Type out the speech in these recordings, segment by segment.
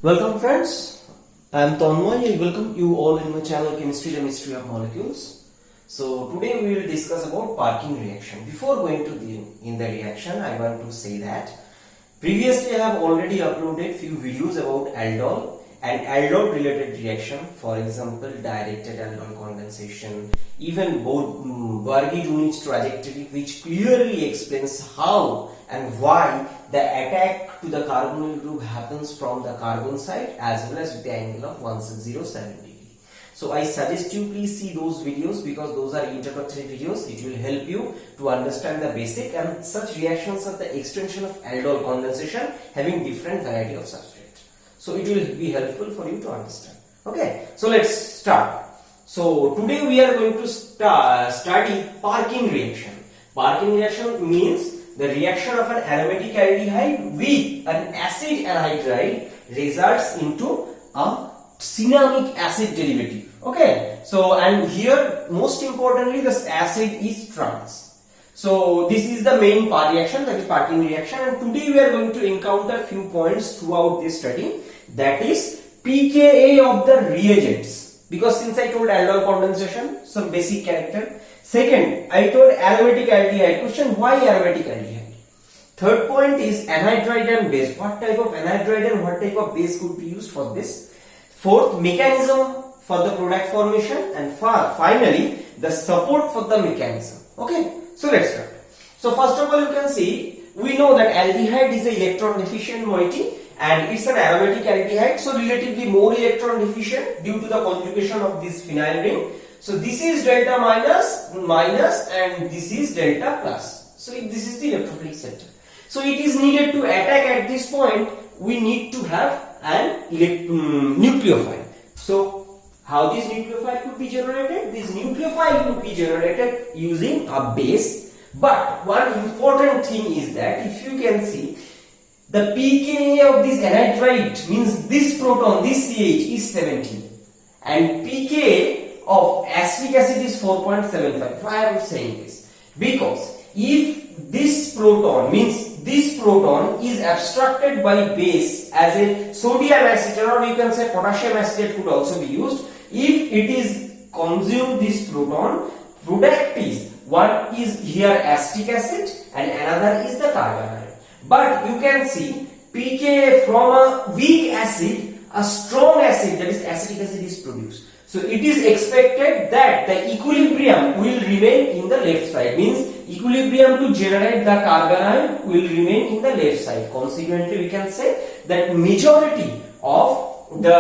Welcome friends, I am Tanmoy and welcome you all in my channel Chemistry, the Mystery of Molecules. So today we will discuss about Perkin reaction. Before going to the reaction, I want to say that previously I have already uploaded few videos about aldol and aldol related reaction. For example, directed aldol condensation, even Berge-Dunitz trajectory, which clearly explains how and why the attack to the carbonyl group happens from the carbon side as well as with the angle of 1607 degree. So I suggest you please see those videos because those are introductory videos. It will help you to understand the basic, and such reactions are the extension of aldol condensation having different variety of substrate. So it will be helpful for you to understand. Okay, so let's start. So today we are going to study Perkin reaction. Perkin reaction means the reaction of an aromatic aldehyde with an acid anhydride results into a cinnamic acid derivative. Okay, so and here most importantly this acid is trans. So this is the main reaction, that is Perkin reaction, and today we are going to encounter few points throughout this study, that is pKa of the reagents, because since I told aldol condensation, some basic character. Second, I told aromatic aldehyde. Question, why aromatic aldehyde? Third point is anhydride and base. What type of anhydride and what type of base could be used for this? Fourth, mechanism for the product formation, and finally the support for the mechanism. Okay, so let's start. So first of all, you can see we know that aldehyde is an electron deficient moiety and it's an aromatic aldehyde, so relatively more electron deficient due to the conjugation of this phenyl ring. So this is delta minus and this is delta plus. So this is the electrophilic center. So it is needed to attack at this point. We need to have an nucleophile. So how this nucleophile could be generated? This nucleophile could be generated using a base. But one important thing is that if you can see, the pKa of this anhydride means this proton, this CH is 17, and pKa of acetic acid is 4.75. Why I am saying this? Because if this proton means this proton is abstracted by base as a sodium acetate, or you can say potassium acetate could also be used. If it is consumed this proton, product is one is here acetic acid and another is the carbonyl. But you can see pKa from a weak acid, a strong acid, that is acetic acid, is produced. So it is expected that the equilibrium will remain in the left side, means equilibrium to generate the carbonyl will remain in the left side. Consequently, we can say that majority of the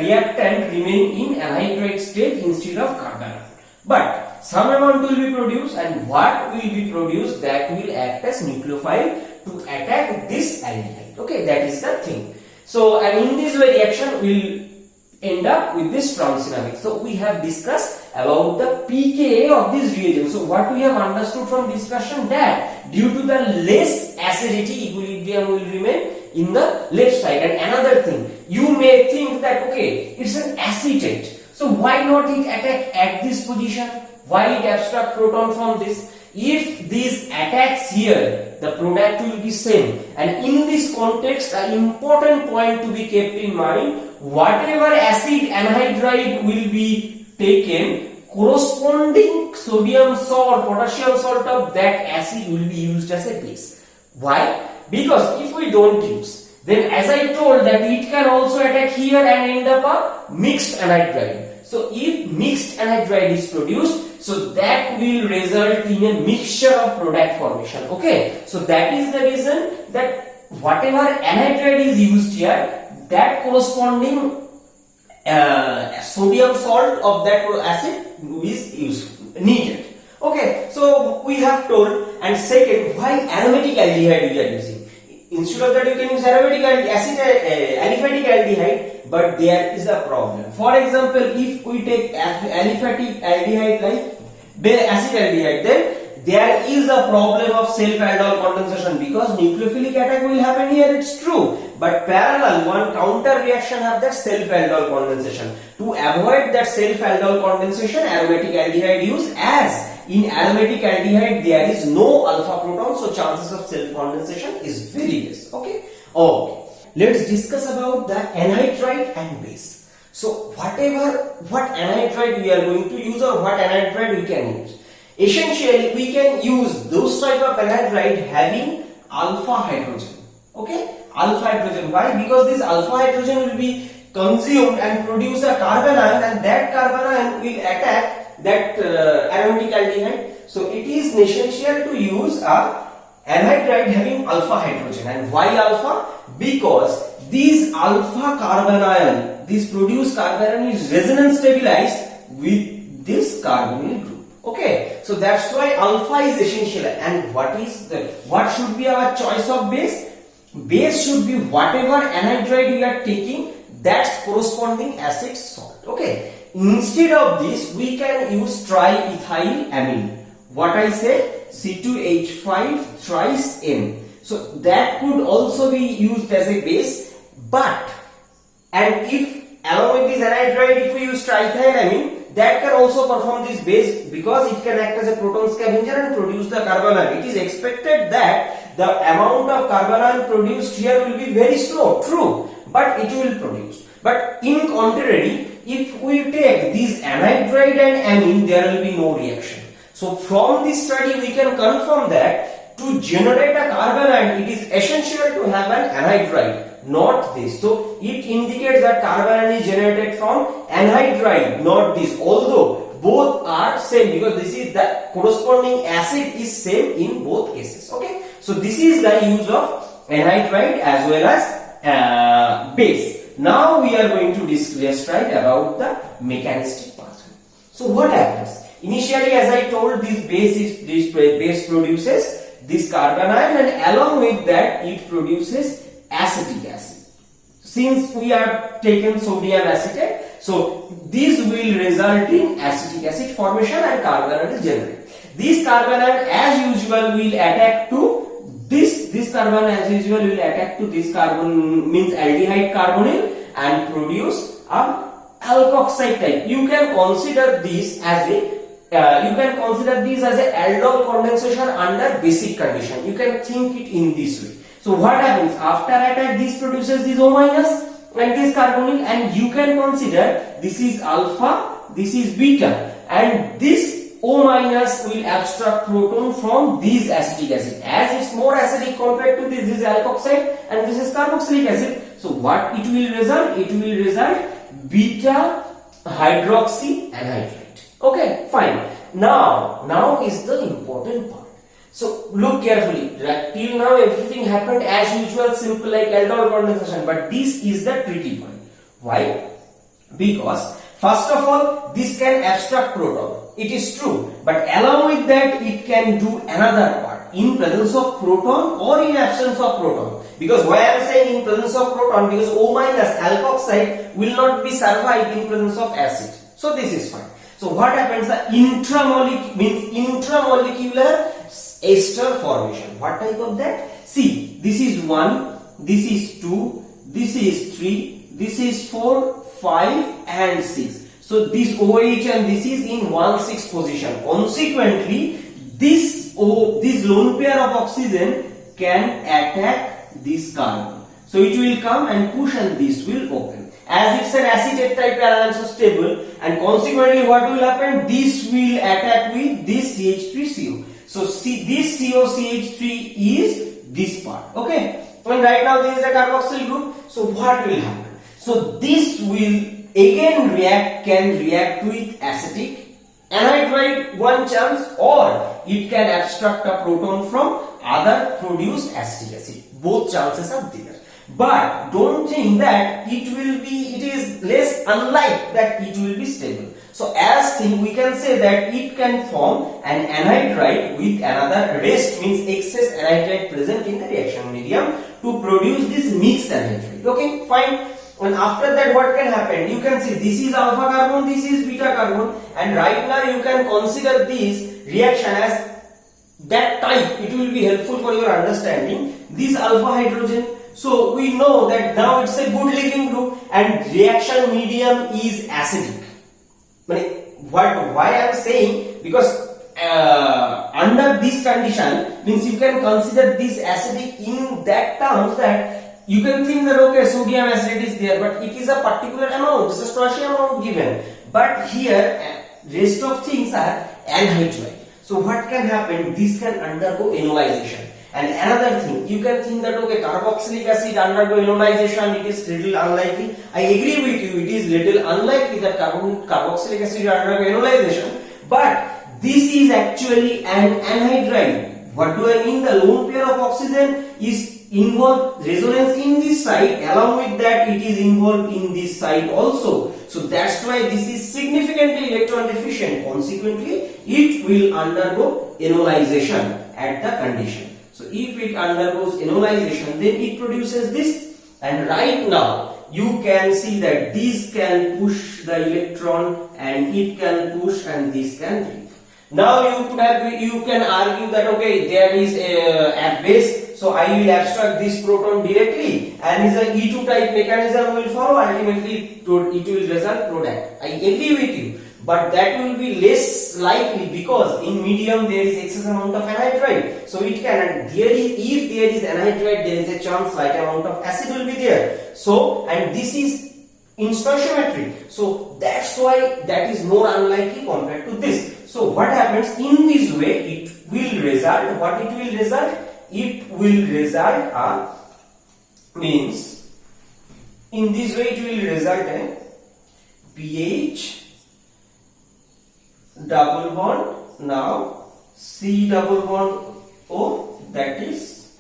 reactant remain in anhydride state instead of carbonyl. But some amount will be produced, and what will be produced, that will act as nucleophile to attack this aldehyde. Okay, that is the thing. So and in this way reaction will end up with this transinamic. So we have discussed about the pKa of this reagent. So what we have understood from discussion, that due to the less acidity, equilibrium will remain in the left side. And another thing, you may think that okay, it's an acetate, so why not it attack at this position? Why it abstract proton from this? If this attacks here, the product will be same. And in this context, an important point to be kept in mind, whatever acid anhydride will be taken, corresponding sodium salt, potassium salt of that acid will be used as a base. Why? Because if we don't use, then as I told that it can also attack here and end up a mixed anhydride. So if mixed anhydride is produced, so that will result in a mixture of product formation. Okay, so that is the reason that whatever anhydride is used here, that corresponding sodium salt of that acid is needed. Okay, so we have told. And second, why aromatic aldehyde we are using? Instead of that, you can use aromatic aliphatic aldehyde, but there is a problem. For example, if we take aliphatic aldehyde like acid aldehyde, then there is a problem of self-aldol condensation, because nucleophilic attack will happen here, it's true, but parallel one counter reaction have that self-aldol condensation. To avoid that self-aldol condensation, aromatic aldehyde use, as in aromatic aldehyde there is no alpha proton, so chances of self condensation is very less. Okay. let's discuss about the anhydride and base. So what anhydride we are going to use, or what anhydride we can use. Essentially, we can use those type of anhydride having alpha hydrogen. Okay, alpha hydrogen. Why? Because this alpha hydrogen will be consumed and produce a carbon ion, and that carbon ion will attack that aromatic aldehyde. So it is essential to use a anhydride having alpha hydrogen. And why alpha? Because these alpha carbon ion, this produced carbon ion is resonance stabilized with this carbonyl group. Okay, so that's why alpha is essential. And what should be our choice of base? Base should be whatever anhydride we are taking, that's corresponding acid salt. Okay, instead of this we can use triethylamine. What I said, C2H5 thrice N. So that could also be used as a base. But, and if along with this anhydride, if we use triethylamine, that can also perform this base, because it can act as a proton scavenger and produce the carbon ion. It is expected that the amount of carbon ion produced here will be very slow. True, but it will produce. But in contrary, if we take these anhydride and amine, there will be no reaction. So from this study we can confirm that to generate a carbon ion, it is essential to have an anhydride, not this. So it indicates that carbon ion is generated from anhydride, not this. Although both are same, because this is the corresponding acid is same in both cases. Okay, so this is the use of anhydride as well as base. Now we are going to discuss about the mechanistic pathway. So what happens? Initially, as I told, this base produces this carbon ion, and along with that it produces acetic acid. Since we are taken sodium acetate, so this will result in acetic acid formation and carbon ion will generate. This carbon ion as usual will attack to this carbon as usual will attack to this carbon, means aldehyde carbonyl, and produce a alkoxide type. You can consider this as a aldol condensation under basic condition. You can think it in this way. So what happens after attack? This produces this O minus and this carbonyl, and you can consider this is alpha, this is beta, and this O minus will abstract proton from this acetic acid. As it's more acidic compared to this is alkoxide and this is carboxylic acid. So what it will result? It will result beta hydroxy anhydride. Okay, fine. Now is the important part. So look carefully. Till now everything happened as usual, simple like aldol condensation. But this is the tricky point. Why? Because first of all, this can abstract proton. It is true. But along with that, it can do another part. In presence of proton or in absence of proton. Because why I am saying in presence of proton? Because O minus alkoxide will not be survived in presence of acid. So this is fine. So what happens? The intramolecular ester formation. What type of that? See, this is 1, this is 2, this is 3, this is 4, 5 and 6. So this OH and this is in 1,6 position. Consequently, this lone pair of oxygen can attack this carbon. So it will come and push and this will open. As it's an acetate type alanine, so stable, and consequently what will happen? This will attack with this CH3CO. So see, this COCH3 is this part. Okay. And right now this is a carboxyl group. So what will happen? So this will again can react with acetic anhydride, one chance, or it can abstract a proton from other produced acetic acid. Both chances are there. But don't think that it is less unlike that it will be stable. So as thing we can say that it can form an anhydride with another rest, means excess anhydride present in the reaction medium to produce this mixed anhydride. Okay, fine. And after that what can happen? You can see this is alpha carbon, this is beta carbon, and right now you can consider this reaction as that type. It will be helpful for your understanding. This alpha hydrogen. So we know that now it's a good living group and reaction medium is acidic. Why I am saying? Because under this condition, means you can consider this acidic in that terms that you can think that okay, sodium acetate is there, but it is a particular amount, this is tertiary amount given. But here rest of things are anhydride. So what can happen? This can undergo enolization. And another thing, you can think that okay, carboxylic acid undergo enolization, it is little unlikely. I agree with you, it is little unlikely that carboxylic acid undergo enolization. But this is actually an anhydride. What do I mean? The lone pair of oxygen is involved resonance in this side, along with that it is involved in this side also. So that's why this is significantly electron deficient. Consequently, it will undergo enolization at the condition. So if it undergoes enolization, then it produces this, and right now you can see that this can push the electron and it can push and this can leave. Now you can argue that okay, there is at base, so I will abstract this proton directly and is a E2 type mechanism will follow, ultimately it will result product. I agree with you, but that will be less likely because in medium there is excess amount of anhydride, so it can, and if there is anhydride, there is a chance slight amount of acid will be there. So, and this is in stoichiometry, so that's why that is more unlikely compared to this. So what happens in this way? It will result. What it will result? It will result means in this way it will result in pH double bond, now C double bond O, that is,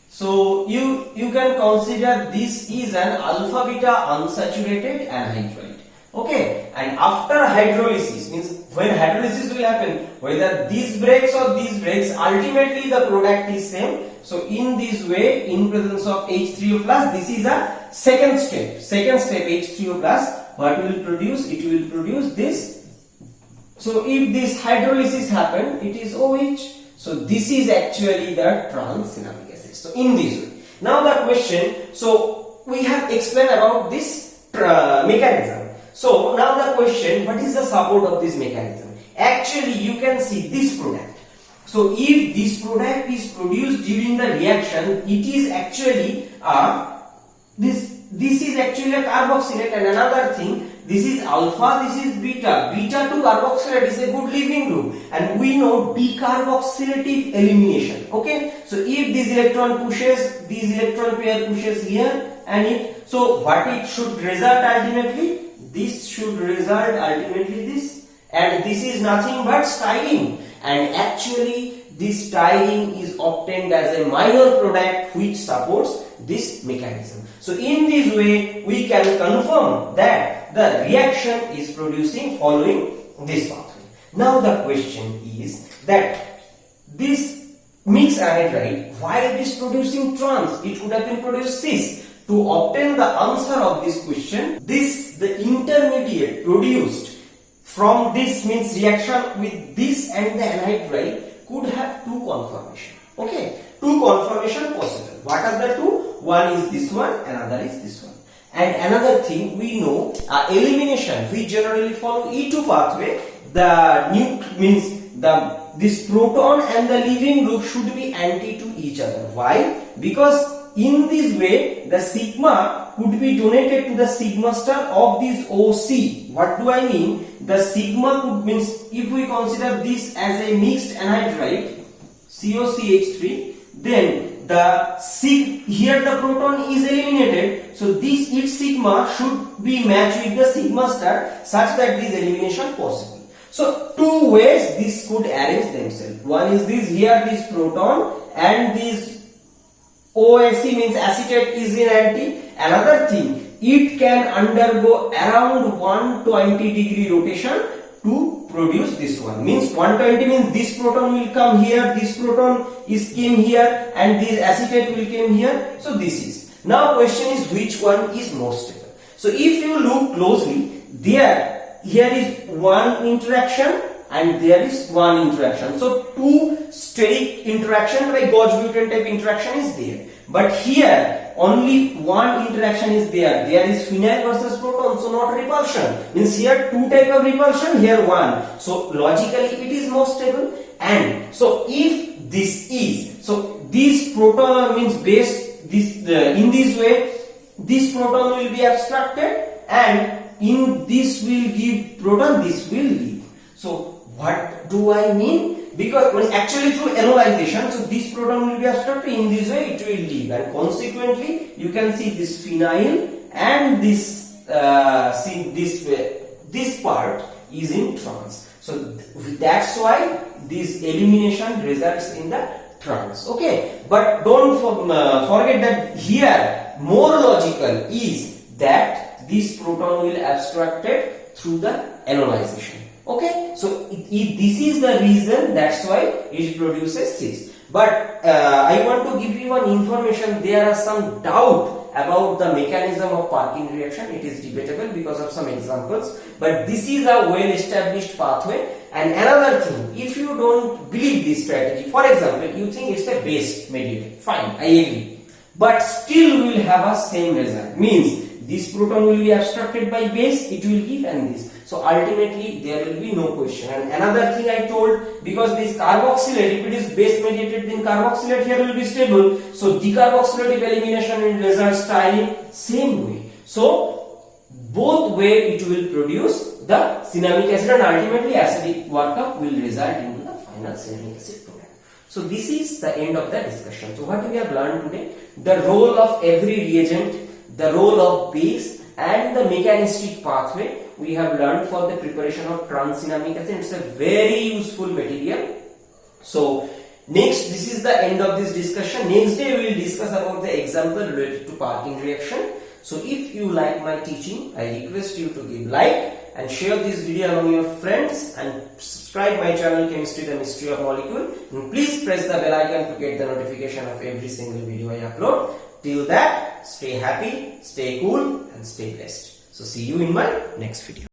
so you can consider this is an alpha beta unsaturated anhydride. Okay, and after hydrolysis, means when hydrolysis will happen, whether this breaks or this breaks, ultimately the product is same. So in this way, in presence of H3O plus, this is a second step H3O plus, what will produce? It will produce this. So if this hydrolysis happen, it is OH. So this is actually the trans-cinnamic acid. So in this way. Now the question, so we have explained about this mechanism. So now the question, what is the support of this mechanism? Actually you can see this product. So if this product is produced during the reaction, it is actually this is actually a carboxylate, and another thing, this is alpha, this is beta. Beta to carboxylate is a good leaving group, and we know decarboxylative elimination. Okay, so if this electron pushes, this electron pair pushes here, and it, so what it should result ultimately? This should result ultimately this, and this is nothing but styrene, and actually this styrene is obtained as a minor product which supports this mechanism. So in this way we can confirm that the reaction is producing following this pathway. Now the question is that this mixed anhydride, why it is producing trans? It would have been produced cis. To obtain the answer of this question, the intermediate produced from this means reaction with this and the anhydride could have two conformation. Okay, two conformation possible. What are the two? One is this one, another is this one. And another thing we know, elimination, we generally follow E2 pathway. This proton and the leaving group should be anti to each other. Why? Because in this way the sigma could be donated to the sigma star of this OC. What do I mean? The sigma could means, if we consider this as a mixed anhydride COCH3, then the here the proton is eliminated, so this its sigma should be matched with the sigma star such that this elimination possible. So two ways this could arrange themselves. One is this, here this proton and this OSC means acetate is in anti. Another thing, it can undergo around 120-degree rotation to produce this one. Means 120 means this proton will come here, this proton came here, and this acetate will came here. So this is. Now question is which one is more stable. So if you look closely, here is one interaction and there is one interaction. So two steric interaction like Gauge-Butane type interaction is there. But here only one interaction is there. There is phenyl versus proton, so not repulsion. Means here two type of repulsion, here one. So logically it is more stable. And so if this is, so this proton means base, in this way this proton will be abstracted, and in this will give proton, this will leave. So what do I mean? Because when actually through enolization, so this proton will be abstracted, in this way it will leave, and consequently you can see this phenyl and this this part is in trans. So that's why this elimination results in the trans. Okay, but don't forget that here more logical is that this proton will abstracted through the enolization. Okay, so this is the reason, that's why it produces 6. But I want to give you one information. There are some doubt about the mechanism of Perkin reaction. It is debatable because of some examples, but this is a well established pathway. And another thing, if you don't believe this strategy, for example, you think it's a base mediator, fine, I agree, but still will have a same result, means this proton will be abstracted by base, it will give, and this. So ultimately there will be no question. And another thing I told, because this carboxylate, if it is base mediated, then carboxylate here will be stable. So decarboxylative elimination in results in same way. So both way it will produce the cinnamic acid, and ultimately acidic workup will result into the final cinnamic acid product. So this is the end of the discussion. So what we have learned today, the role of every reagent, the role of base, and the mechanistic pathway we have learned for the preparation of trans-cinnamic acid. It's a very useful material. So next, this is the end of this discussion. Next day we will discuss about the example related to Perkin reaction. So if you like my teaching, I request you to give like and share this video among your friends, and subscribe my channel Chemistry the Mystery of Molecule, and please press the bell icon to get the notification of every single video I upload. Till that, stay happy, stay cool, and stay blessed. So see you in my next video.